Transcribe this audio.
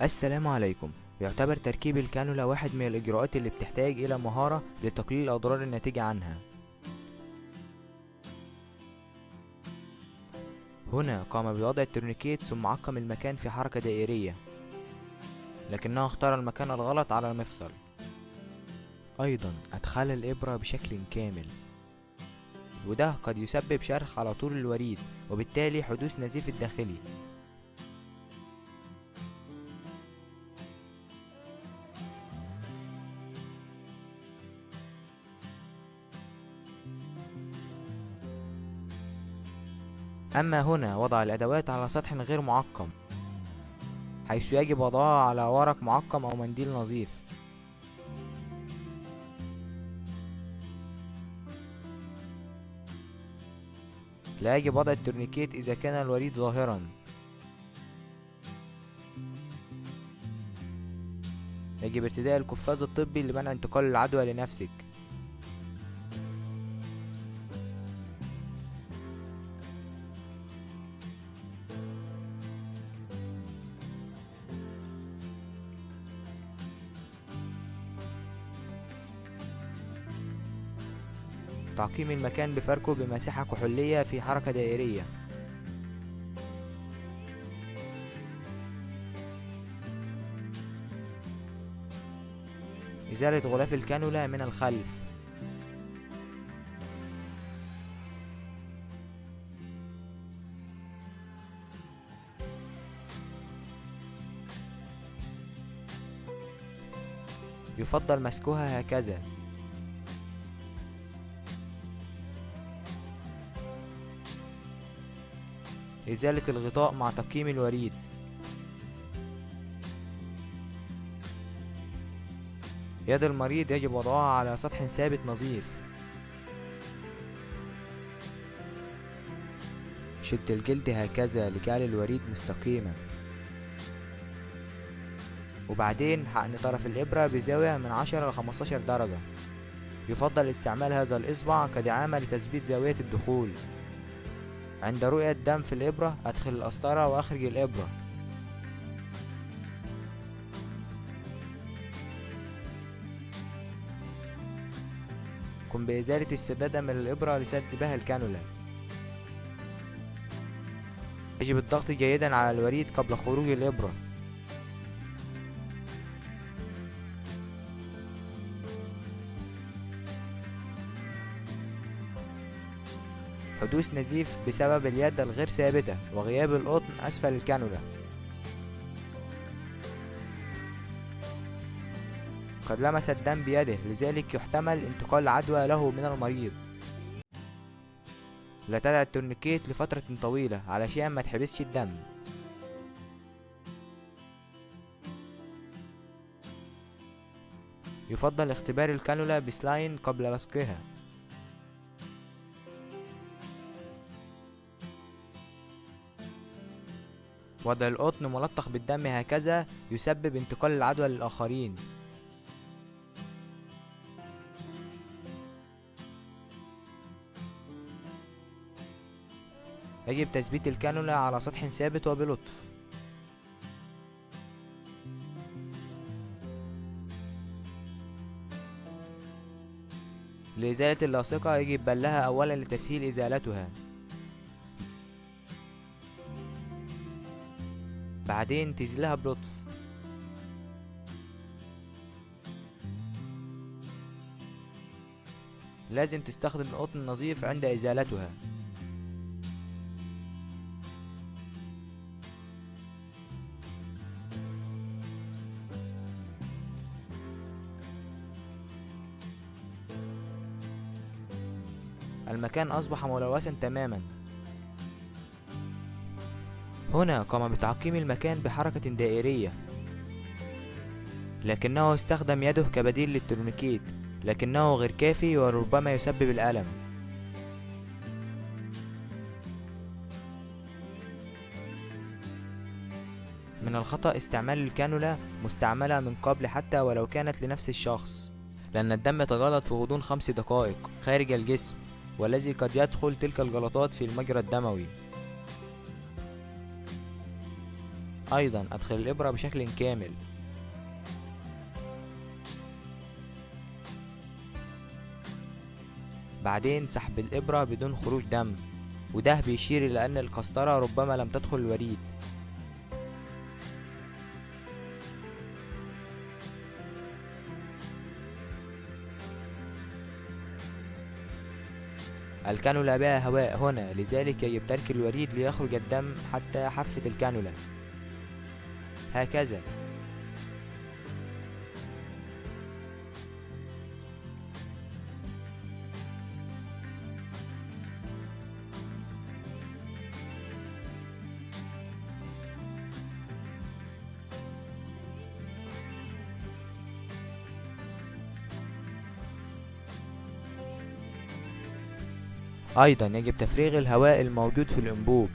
السلام عليكم. يعتبر تركيب الكانولا واحد من الإجراءات اللي بتحتاج إلى مهارة لتقليل الأضرار الناتجة عنها. هنا قام بوضع التورنيكيت ثم عقم المكان في حركة دائرية، لكنه اختار المكان الغلط على المفصل. أيضا أدخل الإبرة بشكل كامل، وده قد يسبب شرخ على طول الوريد وبالتالي حدوث نزيف الداخلي. أما هنا وضع الأدوات على سطح غير معقم، حيث يجب وضعها على ورق معقم أو منديل نظيف. لا يجب وضع التورنيكيت إذا كان الوريد ظاهرا. يجب ارتداء القفاز الطبي لمنع انتقال العدوى لنفسك. تعقيم المكان بفركه بمساحة كحولية في حركة دائرية. إزالة غلاف الكانولا من الخلف. يفضل مسكها هكذا. إزالة الغطاء مع تقييم الوريد. يد المريض يجب وضعها على سطح ثابت نظيف. شد الجلد هكذا لجعل الوريد مستقيما، وبعدين حقن طرف الإبرة بزاوية من 10 ل 15 درجة. يفضل استعمال هذا الإصبع كدعامة لتثبيت زاوية الدخول. عند رؤية دم في الإبرة أدخل القسطرة وأخرج الإبرة. قم بإزالة السدادة من الإبرة لسد بها الكانولا. يجب الضغط جيدا على الوريد قبل خروج الإبرة. حدوث نزيف بسبب اليد الغير ثابتة وغياب القطن أسفل الكانولا. قد لمس الدم بيده، لذلك يحتمل انتقال العدوى له من المريض. لا تدع التورنيكيت لفترة طويلة علشان ما تحبسش الدم. يفضل اختبار الكانولا بسلاين قبل لصقها. وضع القطن ملطخ بالدم هكذا يسبب انتقال العدوى للآخرين. يجب تثبيت الكانولا على سطح ثابت وبلطف. لإزالة اللاصقة يجب بلها أولا لتسهيل إزالتها، بعدين تزيلها بلطف. لازم تستخدم قطن نظيف عند إزالتها. المكان أصبح ملوثا تماما. هنا قام بتعقيم المكان بحركة دائرية، لكنه استخدم يده كبديل للتورنيكيت، لكنه غير كافي وربما يسبب الألم. من الخطأ استعمال الكانولا مستعملة من قبل حتى ولو كانت لنفس الشخص، لأن الدم يتجلط في غضون 5 دقائق خارج الجسم، والذي قد يدخل تلك الجلطات في المجرى الدموي. أيضا أدخل الإبرة بشكل كامل. بعدين سحب الإبرة بدون خروج دم، وده بيشير إلى أن القسطرة ربما لم تدخل الوريد. الكانولا بها هواء هنا، لذلك يجب ترك الوريد ليخرج الدم حتى حافة الكانولا، هكذا. أيضا يجب تفريغ الهواء الموجود في الأنبوب.